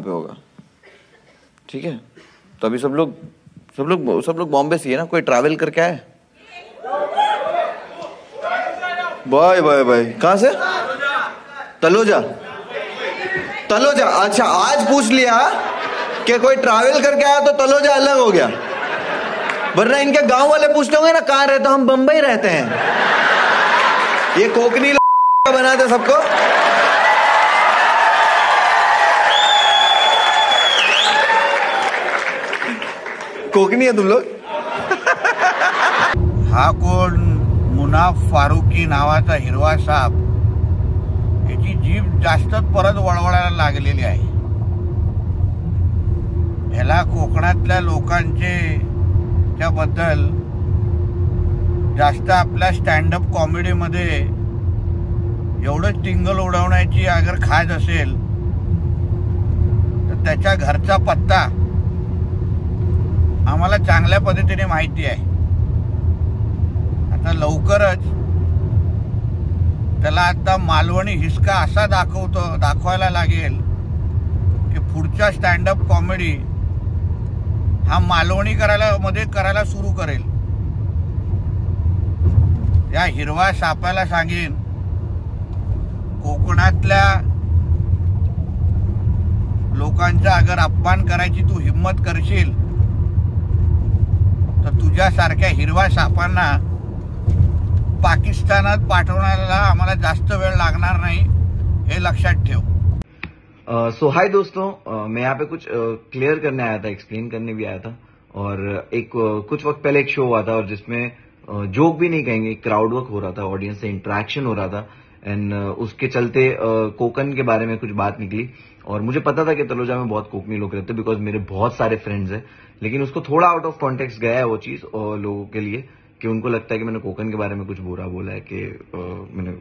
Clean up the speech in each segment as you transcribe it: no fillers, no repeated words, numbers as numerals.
पे होगा, ठीक है? तो अभी सब लोग बॉम्बे से है ना, कोई ट्रैवल करके आए? Bye bye bye. कहां से? तलोजा। तलोजा, अच्छा आज पूछ लिया कि कोई ट्रैवल करके आया तो तलोजा अलग हो गया, वरना इनके गांव वाले पूछते होंगे ना कहां रहते हो, हम बंबई रहते हैं। ये कोकनी बनाते सबको। कोकनी है तुम लोग। हा कोण मुनाफ फारुकी नावाचा हिरवा साप, याची जीभ जास्तच परत वळवळायला लागलेली आहे। ह्याला कोकणातल्या लोकांचे त्याबद्दल जास्त आपल्या स्टँडअप कॉमेडी मध्ये एवढं टिंगल उडवण्याची अगर खाज असेल तर त्याच्या घरचा पत्ता आम्हाला चांगल्या पद्धतीने माहिती आहे। आता लवकरच त्याला आता मालवणी हिसका असा दाखवायला लागेल की पुढच्या स्टँडअप कॉमेडी हा मालवणी करायला सुरू करेल। या हिरवा सापाला सांगेन, कोकणातल्या लोकांचा अगर अपमान करायची तू हिम्मत करशील तर तुझ्यासारख्या हिरवा सापांना पाकिस्तानात पाठवण्याला आम्हाला जास्त वेळ लागणार नाही, हे लक्षात ठेव। सो हाय दोस्तों, मैं यहाँ पे कुछ क्लियर करने आया था, एक्सप्लेन करने भी आया था। और कुछ वक्त पहले एक शो हुआ था और जिसमें जोक भी नहीं कहेंगे, क्राउड वर्क हो रहा था, ऑडियंस से इंटरेक्शन हो रहा था। एंड उसके चलते कोकन के बारे में कुछ बात निकली और मुझे पता था कि तलोजा में बहुत कोकनी लोग रहते हैं, बिकॉज मेरे बहुत सारे फ्रेंड्स हैं। लेकिन उसको थोड़ा आउट ऑफ कॉन्टेक्स्ट गया है वो चीज लोगों के लिए कि उनको लगता है कि मैंने कोकन के बारे में कुछ बुरा बोला है, कि मैंने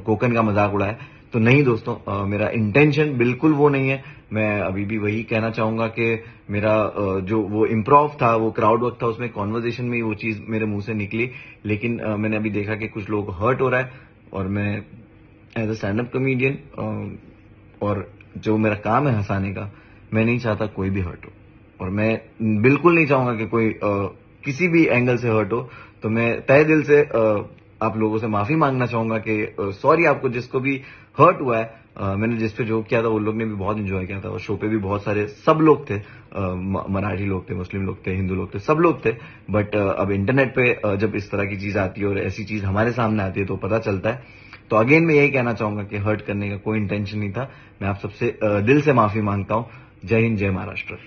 कोकन का मजाक उड़ाया। तो नहीं दोस्तों, मेरा इंटेंशन बिल्कुल वो नहीं है। मैं अभी भी वही कहना चाहूंगा कि मेरा जो वो इम्प्रोव था, वो क्राउड वर्क था, उसमें कॉन्वर्जेशन में ही वो चीज मेरे मुंह से निकली। लेकिन मैंने अभी देखा कि कुछ लोग हर्ट हो रहा है और मैं as a stand up comedian और जो मेरा काम है हंसाने का, मैं नहीं चाहता कोई भी हर्ट हो, और मैं बिल्कुल नहीं चाहूंगा कि कोई किसी भी एंगल से हर्ट हो। तो मैं तहे दिल से आप लोगों से माफी मांगना चाहूंगा कि सॉरी आपको जिसको भी हर्ट हुआ है। मैंने जिस पे जोक किया था वो लोग ने भी बहुत एंजॉय किया था और शो पे भी बहुत सारे सब लोग थे, मराठी लोग थे, मुस्लिम लोग थे, हिंदू लोग थे, सब लोग थे। बट अब इंटरनेट पे जब इस तरह की चीज आती है और ऐसी चीज हमारे सामने आती है तो पता चलता है। तो अगेन मैं यही कहना चाहूंगा कि हर्ट करने का कोई इंटेंशन नहीं था। मैं आप सबसे दिल से माफी मांगता हूं। जय हिंद, जय महाराष्ट्र।